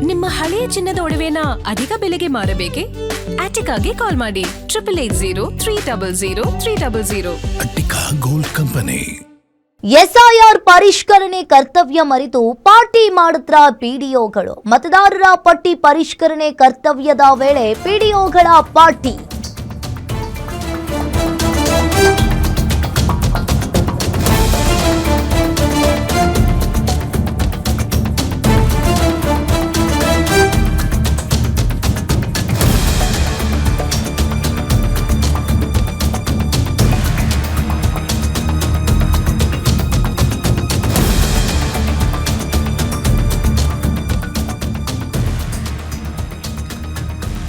ನಿಮ್ಮ ಹಳೆಯ ಚಿನ್ನದ ಒಡವೆನ ಅಧಿಕ ಬೆಲೆಗೆ ಮಾರಬೇಕೆ? ಆಟಿಕಾಗೆ ಕಾಲ್ ಮಾಡಿ 8880 ಅಟ್ಟಿಕಾ ಗೋಲ್ಡ್ ಕಂಪನಿ. ಎಸ್ಐಆರ್ ಪರಿಷ್ಕರಣೆ ಕರ್ತವ್ಯ ಮರೆತು ಪಾರ್ಟಿ ಮಾಡುತ್ತಾ ಪಿಡಿಒಗಳು. ಮತದಾರರ ಪಟ್ಟಿ ಪರಿಷ್ಕರಣೆ ಕರ್ತವ್ಯದ ವೇಳೆ ಪಿಡಿಒಗಳ ಪಾರ್ಟಿ.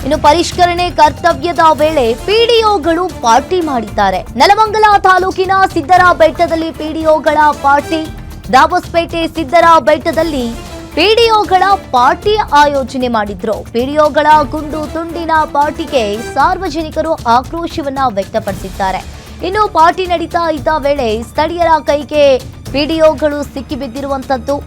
ಇನ್ನು ಪರಿಷ್ಕರಣೆ ಕರ್ತವ್ಯದ ವೇಳೆ ಪಿಡಿಒಗಳು ಪಾರ್ಟಿ ಮಾಡಿದ್ದಾರೆ. ನೆಲಮಂಗಲ ತಾಲೂಕಿನ ಸಿದ್ದರ ಬೆಟ್ಟದಲ್ಲಿ ಪಿಡಿಒಗಳ ಪಾರ್ಟಿ. ದಾಬಸ್ಪೇಟೆ ಸಿದ್ದರ ಬೆಟ್ಟದಲ್ಲಿ ಪಿಡಿಒಗಳ ಪಾರ್ಟಿ ಆಯೋಜನೆ ಮಾಡಿದ್ರು. ಪಿಡಿಒಗಳ ಗುಂಡು ತುಂಡಿನ ಪಾರ್ಟಿಗೆ ಸಾರ್ವಜನಿಕರು ಆಕ್ರೋಶವನ್ನ ವ್ಯಕ್ತಪಡಿಸಿದ್ದಾರೆ. ಇನ್ನು ಪಾರ್ಟಿ ನಡೀತಾ ಇದ್ದ ವೇಳೆ ಸ್ಥಳೀಯರ ಕೈಗೆ ಪಿಡಿಒಗಳು ಸಿಕ್ಕಿಬಿದ್ದಿರುವಂತದ್ದು.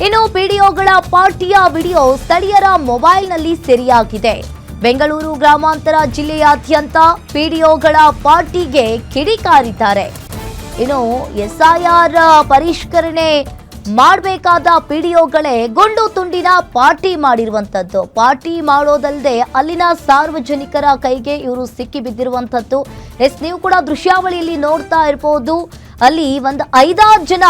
ಇನ್ನು ಪಿಡಿಒಗಳ ಪಾರ್ಟಿಯ ವಿಡಿಯೋ ಸ್ಥಳೀಯರ ಮೊಬೈಲ್ನಲ್ಲಿ ಸೆರೆಯಾಗಿದೆ. ಬೆಂಗಳೂರು ಗ್ರಾಮಾಂತರ ಜಿಲ್ಲೆಯಾದ್ಯಂತ ಪಿಡಿಒಗಳ ಪಾರ್ಟಿಗೆ ಕಿಡಿಕಾರಿದ್ದಾರೆ. ಇನ್ನು ಎಸ್ಐಆರ್ ಪರಿಷ್ಕರಣೆ ಮಾಡಬೇಕಾದ ಪಿಡಿಒಗಳೇ ಗುಂಡು ತುಂಡಿನ ಪಾರ್ಟಿ ಮಾಡಿರುವಂತದ್ದು. ಪಾರ್ಟಿ ಮಾಡೋದಲ್ಲದೆ ಅಲ್ಲಿನ ಸಾರ್ವಜನಿಕರ ಕೈಗೆ ಇವರು ಸಿಕ್ಕಿ ಬಿದ್ದಿರುವಂತದ್ದು. ನೀವು ಕೂಡ ದೃಶ್ಯಾವಳಿಯಲ್ಲಿ ನೋಡ್ತಾ ಇರಬಹುದು. ಅಲ್ಲಿ ಒಂದು 5-6 ಜನ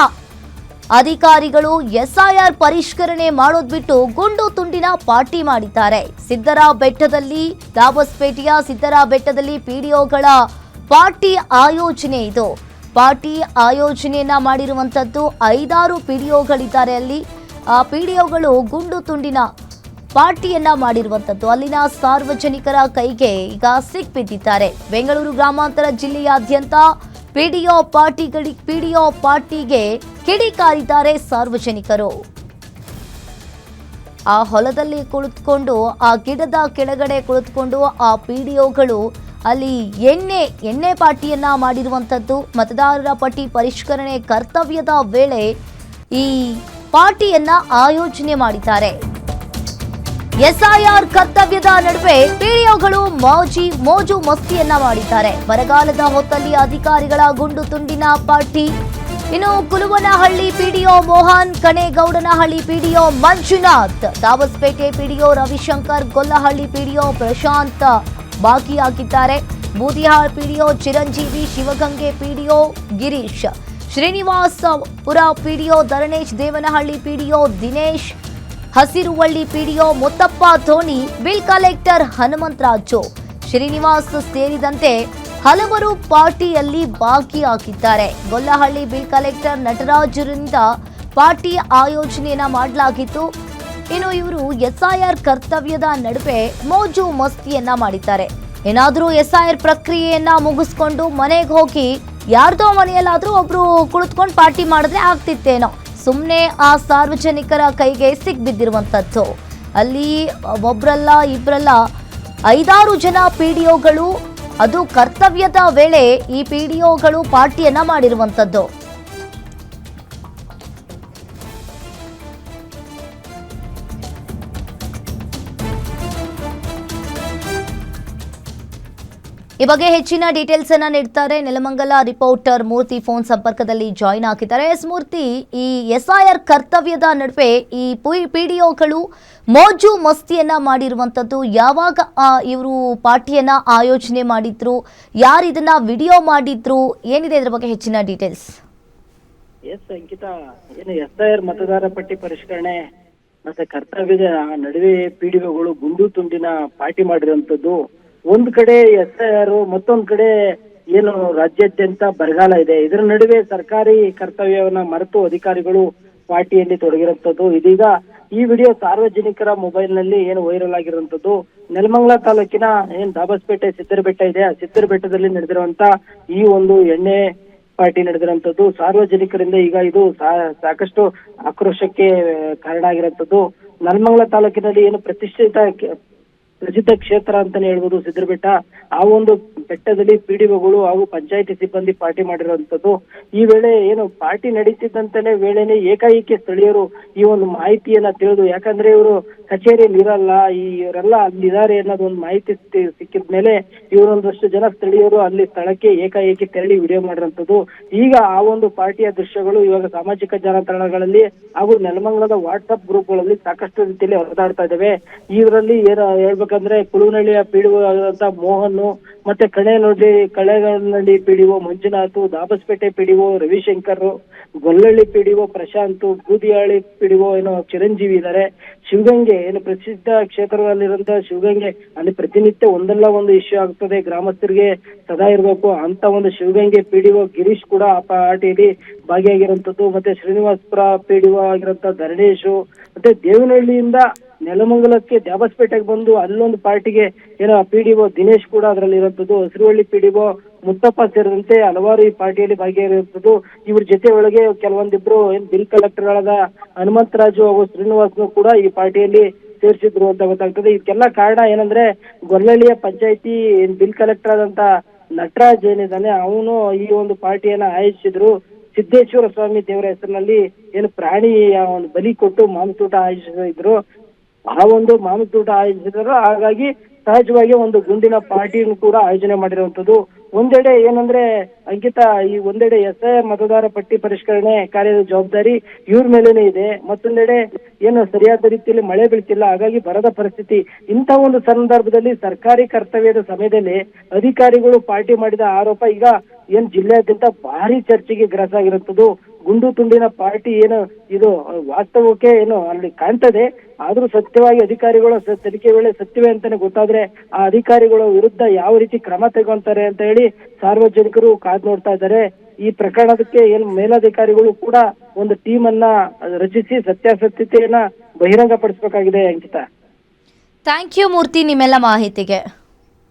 ಅಧಿಕಾರಿಗಳು ಎಸ್ಐಆರ್ ಪರಿಷ್ಕರಣೆ ಮಾಡೋದ್ ಬಿಟ್ಟು ಗುಂಡು ತುಂಡಿನ ಪಾರ್ಟಿ ಮಾಡಿದ್ದಾರೆ. ಸಿದ್ದರ ಬೆಟ್ಟದಲ್ಲಿ, ದಾಬಸ್ಪೇಟೆಯ ಸಿದ್ದರ ಬೆಟ್ಟದಲ್ಲಿ ಪಿಡಿಒಗಳ ಪಾರ್ಟಿ ಆಯೋಜನೆ ಇದು. ಪಾರ್ಟಿ ಆಯೋಜನೆಯನ್ನ ಮಾಡಿರುವಂತದ್ದು 5-6 ಪಿಡಿಒಗಳಿದ್ದಾರೆ. ಅಲ್ಲಿ ಆ ಪಿಡಿಒಗಳು ಗುಂಡು ತುಂಡಿನ ಪಾರ್ಟಿಯನ್ನ ಮಾಡಿರುವಂತದ್ದು. ಅಲ್ಲಿನ ಸಾರ್ವಜನಿಕರ ಕೈಗೆ ಈಗ ಸಿಕ್ಬಿದ್ದಿದ್ದಾರೆ. ಬೆಂಗಳೂರು ಗ್ರಾಮಾಂತರ ಜಿಲ್ಲೆಯಾದ್ಯಂತ ಪಿಡಿಒ ಪಾರ್ಟಿಗೆ ಕಿಡಿಕಾರಿದ್ದಾರೆ ಸಾರ್ವಜನಿಕರು. ಆ ಹೊಲದಲ್ಲಿ ಕುಳಿತುಕೊಂಡು, ಆ ಗಿಡದ ಕೆಳಗಡೆ ಕುಳಿತುಕೊಂಡು ಆ ಪಿಡಿಒಗಳು ಅಲ್ಲಿ ಎಣ್ಣೆ ಪಾರ್ಟಿಯನ್ನ ಮಾಡಿರುವಂತದ್ದು. ಮತದಾರರ ಪಟ್ಟಿ ಪರಿಷ್ಕರಣೆ ಕರ್ತವ್ಯದ ವೇಳೆ ಈ ಪಾರ್ಟಿಯನ್ನ ಆಯೋಜನೆ ಮಾಡಿದ್ದಾರೆ. ಎಸ್ಐಆರ್ ಕರ್ತವ್ಯದ ನಡುವೆ ಪಿಡಿಒಗಳು ಮೋಜು ಮಸ್ತಿಯನ್ನ ಮಾಡಿದ್ದಾರೆ. ಬರಗಾಲದ ಹೊತ್ತಲ್ಲಿ ಅಧಿಕಾರಿಗಳ ಗುಂಡು ತುಂಡಿನ ಪಾರ್ಟಿ. ಇನ್ನು Kuluvanahalli PDO Mohan, Kanegowdanahalli PDO Manjunath, Dabaspete PDO Ravishankar, Gollahalli PDO Prashanth ಭಾಗಿಯಾಗಿದ್ದಾರೆ. Boodihal PDO Chiranjeevi, Shivagange PDO Girish, Srinivaspura PDO Dharanesh, Devanahalli PDO Dinesh, Hasiruvalli PDO Muthappa Dhoni, bill collector Hanumantharaju, Srinivas ಸೇರಿದಂತೆ ಹಲವರು ಪಾರ್ಟಿಯಲ್ಲಿ ಭಾಗಿಯಾಗಿದ್ದಾರೆ. ಗೊಲ್ಲಹಳ್ಳಿ ಬಿಲ್ ಕಲೆಕ್ಟರ್ ನಟರಾಜರಿಂದ ಪಾರ್ಟಿ ಆಯೋಜನೆಯನ್ನ ಮಾಡಲಾಗಿತ್ತು. ಇನ್ನು ಇವರು ಎಸ್ಐಆರ್ ಕರ್ತವ್ಯದ ನಡುವೆ ಮೋಜು ಮಸ್ತಿಯನ್ನ ಮಾಡಿದ್ದಾರೆ. ಏನಾದರೂ ಎಸ್ಐಆರ್ ಪ್ರಕ್ರಿಯೆಯನ್ನ ಮುಗಿಸ್ಕೊಂಡು ಮನೆಗೆ ಹೋಗಿ ಯಾರ್ದೋ ಮನೆಯಲ್ಲಾದ್ರೂ ಒಬ್ರು ಕುಳಿತುಕೊಂಡು ಪಾರ್ಟಿ ಮಾಡಿದ್ರೆ ಆಗ್ತಿತ್ತೇನೋ. ಸುಮ್ಮನೆ ಆ ಸಾರ್ವಜನಿಕರ ಕೈಗೆ ಸಿಕ್ಬಿದ್ದಿರುವಂಥದ್ದು. ಅಲ್ಲಿ ಒಬ್ರಲ್ಲ ಇಬ್ರಲ್ಲ 5-6 ಜನ ಪಿಡಿಒಗಳು, ಅದು ಕರ್ತವ್ಯದ ವೇಳೆ ಈ ಪಿಡಿಒಗಳು ಪಾರ್ಟಿಯನ್ನ ಮಾಡಿರುವಂಥದ್ದು. ಈ ಬಗ್ಗೆ ಹೆಚ್ಚಿನ ಡೀಟೇಲ್ಸ್ ಅನ್ನ ನೀಡ್ತಾರೆ ನೆಲಮಂಗಲ ರಿಪೋರ್ಟರ್ ಮೂರ್ತಿ. ಫೋನ್ ಸಂಪರ್ಕದಲ್ಲಿ ಜಾಯಿನ್ ಆಗಿದ್ದಾರೆ. ಮೂರ್ತಿ, ಈ ಎಸ್ಐಆರ್ ಕರ್ತವ್ಯದ ನಡುವೆ ಈ ಪಿಡಿಒಗಳು ಮೋಜು ಮಸ್ತಿಯನ್ನ ಮಾಡಿರುವಂತದ್ದು. ಯಾವಾಗ ಇವರು ಪಾರ್ಟಿಯನ್ನ ಆಯೋಜನೆ ಮಾಡಿದ್ರು, ಯಾರು ಇದನ್ನ ವಿಡಿಯೋ ಮಾಡಿದ್ರು, ಏನಿದೆ ಇದ್ರ ಬಗ್ಗೆ ಹೆಚ್ಚಿನ ಡೀಟೇಲ್ಸ್? ಎಸ್ ಅಂಕಿತಾ, ಏನು ಎಸ್ಐಆರ್ ಮತದಾರ ಪಟ್ಟಿ ಪರಿಷ್ಕರಣೆ ಮತ್ತೆ ಕರ್ತವ್ಯದ ನಡುವೆ ಪಿಡಿಒಗಳು ಗುಂಡು ತುಂಡಿನ ಪಾರ್ಟಿ ಮಾಡಿರುವಂತದ್ದು. ಒಂದ್ ಕಡೆ ಎಸ್ಐಆರ್, ಮತ್ತೊಂದ್ ಕಡೆ ಏನು ರಾಜ್ಯಾದ್ಯಂತ ಬರಗಾಲ ಇದೆ. ಇದರ ನಡುವೆ ಸರ್ಕಾರಿ ಕರ್ತವ್ಯವನ್ನ ಮರೆತು ಅಧಿಕಾರಿಗಳು ಪಾರ್ಟಿಯಲ್ಲಿ ತೊಡಗಿರುವಂತದ್ದು. ಇದೀಗ ಈ ವಿಡಿಯೋ ಸಾರ್ವಜನಿಕರ ಮೊಬೈಲ್ ನಲ್ಲಿ ಏನು ವೈರಲ್ ಆಗಿರುವಂತದ್ದು. ನೆಲಮಂಗಲ ತಾಲೂಕಿನ ಏನ್ ದಾಬಸ್ಪೇಟೆ ಸಿದ್ದರಬೆಟ್ಟ ಇದೆ, ಆ ಸಿದ್ದರಬೆಟ್ಟದಲ್ಲಿ ನಡೆದಿರುವಂತ ಈ ಒಂದು ಎಣ್ಣೆ ಪಾರ್ಟಿ ನಡೆದಿರುವಂತದ್ದು. ಸಾರ್ವಜನಿಕರಿಂದ ಈಗ ಇದು ಸಾಕಷ್ಟು ಆಕ್ರೋಶಕ್ಕೆ ಕಾರಣ ಆಗಿರುವಂತದ್ದು. ನೆಲಮಂಗಲ ತಾಲೂಕಿನಲ್ಲಿ ಏನು ಪ್ರಸಿದ್ಧ ಕ್ಷೇತ್ರ ಅಂತಾನೆ ಹೇಳ್ಬೋದು ಸಿದ್ರಬೆಟ್ಟ. ಆ ಒಂದು ಬೆಟ್ಟದಲ್ಲಿ ಪಿಡಿಒಗಳು ಹಾಗೂ ಪಂಚಾಯಿತಿ ಸಿಬ್ಬಂದಿ ಪಾರ್ಟಿ ಮಾಡಿರುವಂತದ್ದು. ಈ ವೇಳೆ ಏನು ಪಾರ್ಟಿ ನಡೀತಿದ್ದಂತಲೇ ವೇಳೆನೆ ಏಕಾಏಕಿ ಸ್ಥಳೀಯರು ಈ ಒಂದು ಮಾಹಿತಿಯನ್ನ ತಿಳಿದು, ಯಾಕಂದ್ರೆ ಇವರು ಕಚೇರಿಯಲ್ಲಿ ಇರಲ್ಲ, ಇವರೆಲ್ಲ ಅಲ್ಲಿದ್ದಾರೆ ಅನ್ನೋದು ಒಂದು ಮಾಹಿತಿ ಸಿಕ್ಕಿದ ಮೇಲೆ ಇವರೊಂದಷ್ಟು ಜನ ಸ್ಥಳೀಯರು ಅಲ್ಲಿ ಸ್ಥಳಕ್ಕೆ ಏಕಾಏಕಿ ತೆರಳಿ ವಿಡಿಯೋ ಮಾಡಿರುವಂತದ್ದು. ಈಗ ಆ ಒಂದು ಪಾರ್ಟಿಯ ದೃಶ್ಯಗಳು ಇವಾಗ ಸಾಮಾಜಿಕ ಜಾಲತಾಣಗಳಲ್ಲಿ ಹಾಗೂ ನೆಲಮಂಗಲದ ವಾಟ್ಸ್ಆಪ್ ಗ್ರೂಪ್ಗಳಲ್ಲಿ ಸಾಕಷ್ಟು ರೀತಿಯಲ್ಲಿ ಹೊರದಾಡ್ತಾ ಇದ್ದಾವೆ. ಇದರಲ್ಲಿ ಏನು ಹೇಳ್ಬೇಕಂದ್ರೆ ಕುಳುನಳ್ಳಿಯ ಪಿಡಿಒ ಆದಂತ ಮೋಹನ್, ಮತ್ತೆ Kaleganahalli PDO Manjunath, Dabaspete PDO Ravishankar, Gollahalli PDO Prashanth, Boodiyali PDO ಏನೋ ಚಿರಂಜೀವಿ ಇದ್ದಾರೆ. ಶಿವಗಂಗೆ ಏನು ಪ್ರಸಿದ್ಧ ಕ್ಷೇತ್ರದಲ್ಲಿರುವಂತಹ ಶಿವಗಂಗೆ, ಅಲ್ಲಿ ಪ್ರತಿನಿತ್ಯ ಒಂದಲ್ಲ ಒಂದು ಇಶ್ಯೂ ಆಗ್ತದೆ, ಗ್ರಾಮಸ್ಥರಿಗೆ ಸದಾ ಇರಬೇಕು ಅಂತ ಒಂದು ಶಿವಗಂಗೆ ಪಿಡಿಒ ಗಿರೀಶ್ ಕೂಡ ಆ ಪಾರ್ಟಿಯಲ್ಲಿ ಭಾಗಿಯಾಗಿರುವಂತದ್ದು. ಮತ್ತೆ ಶ್ರೀನಿವಾಸಪುರ ಪಿಡಿಒ ಆಗಿರುವಂತ ಧರಣೇಶು, ಮತ್ತೆ ದೇವನಹಳ್ಳಿಯಿಂದ ನೆಲಮಂಗಲಕ್ಕೆ ದ್ಯಾಬಸ್ಪೇಟೆಗೆ ಬಂದು ಅಲ್ಲೊಂದು ಪಾರ್ಟಿಗೆ ಏನೋ ಪಿಡಿಒ ದಿನೇಶ್ ಕೂಡ ಅದರಲ್ಲಿ ಇರುವಂತದ್ದು. ಹಸಿರುವಳ್ಳಿ ಪಿಡಿಒ ಮುತ್ತಪ್ಪ ಸೇರಿದಂತೆ ಹಲವಾರು ಈ ಪಾರ್ಟಿಯಲ್ಲಿ ಭಾಗಿಯಾಗಿರುವಂತದ್ದು. ಇವ್ರ ಜೊತೆ ಒಳಗೆ ಕೆಲವೊಂದಿಬ್ರು ಬಿಲ್ ಕಲೆಕ್ಟರ್ಗಳಾದ ಹನುಮಂತರಾಜು ಹಾಗೂ ಶ್ರೀನಿವಾಸ್ನು ಕೂಡ ಈ ಪಾರ್ಟಿಯಲ್ಲಿ ಸೇರಿಸಿದ್ರು ಅಂತ ಗೊತ್ತಾಗ್ತದೆ. ಇದಕ್ಕೆಲ್ಲ ಕಾರಣ ಏನಂದ್ರೆ ಗೊಲ್ಲಹಳ್ಳಿಯ ಪಂಚಾಯಿತಿ ಬಿಲ್ ಕಲೆಕ್ಟರ್ ಆದಂತ ನಟರಾಜ್ ಏನಿದ್ದಾನೆ, ಅವನು ಈ ಒಂದು ಪಾರ್ಟಿಯನ್ನ ಆಯೋಜಿಸಿದ್ರು. ಸಿದ್ದೇಶ್ವರ ಸ್ವಾಮಿ ದೇವರ ಹೆಸರಿನಲ್ಲಿ ಏನು ಪ್ರಾಣಿಯ ಒಂದು ಬಲಿ ಕೊಟ್ಟು ಮಾಂಸೂಟ ಆಯೋಜಿಸಿದ್ರು. ಆ ಒಂದು ಮಾಂಸೂಟ ಆಯೋಜಿಸಿದ್ರು. ಹಾಗಾಗಿ ಸಹಜವಾಗಿ ಒಂದು ಗುಂಡಿನ ಪಾರ್ಟಿಯನ್ನು ಕೂಡ ಆಯೋಜನೆ ಮಾಡಿರುವಂತದ್ದು. ಒಂದೆಡೆ ಏನಂದ್ರೆ ಅಂಕಿತಾ, ಈ ಒಂದೆಡೆ SIR ಮತದಾರ ಪಟ್ಟಿ ಪರಿಷ್ಕರಣೆ ಕಾರ್ಯದ ಜವಾಬ್ದಾರಿ ಇವ್ರ ಮೇಲೇನೆ ಇದೆ, ಮತ್ತೊಂದೆಡೆ ಏನು ಸರಿಯಾದ ರೀತಿಯಲ್ಲಿ ಮಳೆ ಬೀಳ್ತಿಲ್ಲ, ಹಾಗಾಗಿ ಬರದ ಪರಿಸ್ಥಿತಿ. ಇಂಥ ಒಂದು ಸಂದರ್ಭದಲ್ಲಿ ಸರ್ಕಾರಿ ಕರ್ತವ್ಯದ ಸಮಯದಲ್ಲಿ ಅಧಿಕಾರಿಗಳು ಪಾರ್ಟಿ ಮಾಡಿದ ಆರೋಪ ಈಗ ಏನ್ ಜಿಲ್ಲೆಯಾದ್ಯಂತ ಭಾರಿ ಚರ್ಚೆಗೆ ಗ್ರಾಸಾಗಿರುವಂತದ್ದು. ಗುಂಡು ತುಂಡಿನ ಪಾರ್ಟಿ ಏನು ಇದು ವಾಸ್ತವಕ್ಕೆ ಏನು ಅಲ್ಲಿ ಕಾಣ್ತದೆ, ಆದ್ರೂ ಸತ್ಯವಾಗಿ ಅಧಿಕಾರಿಗಳು ತನಿಖೆ ವೇಳೆ ಸತ್ಯವೇ ಅಂತಾನೆ ಗೊತ್ತಾದ್ರೆ ಆ ಅಧಿಕಾರಿಗಳ ವಿರುದ್ಧ ಯಾವ ರೀತಿ ಕ್ರಮ ತಗೊಂತಾರೆ ಅಂತ ಹೇಳಿ ಸಾರ್ವಜನಿಕರು ಕಾದ್ ನೋಡ್ತಾ ಇದ್ದಾರೆ. ಈ ಪ್ರಕರಣಕ್ಕೆ ಏನು ಮೇಲಧಿಕಾರಿಗಳು ಕೂಡ ಒಂದು ಟೀಮ್ ಅನ್ನ ರಚಿಸಿ ಸತ್ಯಾಸತ್ಯತೆಯನ್ನ ಬಹಿರಂಗ ಪಡಿಸಬೇಕಾಗಿದೆ ಅಂಕಿತಾ. ಥ್ಯಾಂಕ್ ಯು ಮೂರ್ತಿ ನಿಮ್ಮೆಲ್ಲ ಮಾಹಿತಿಗೆ.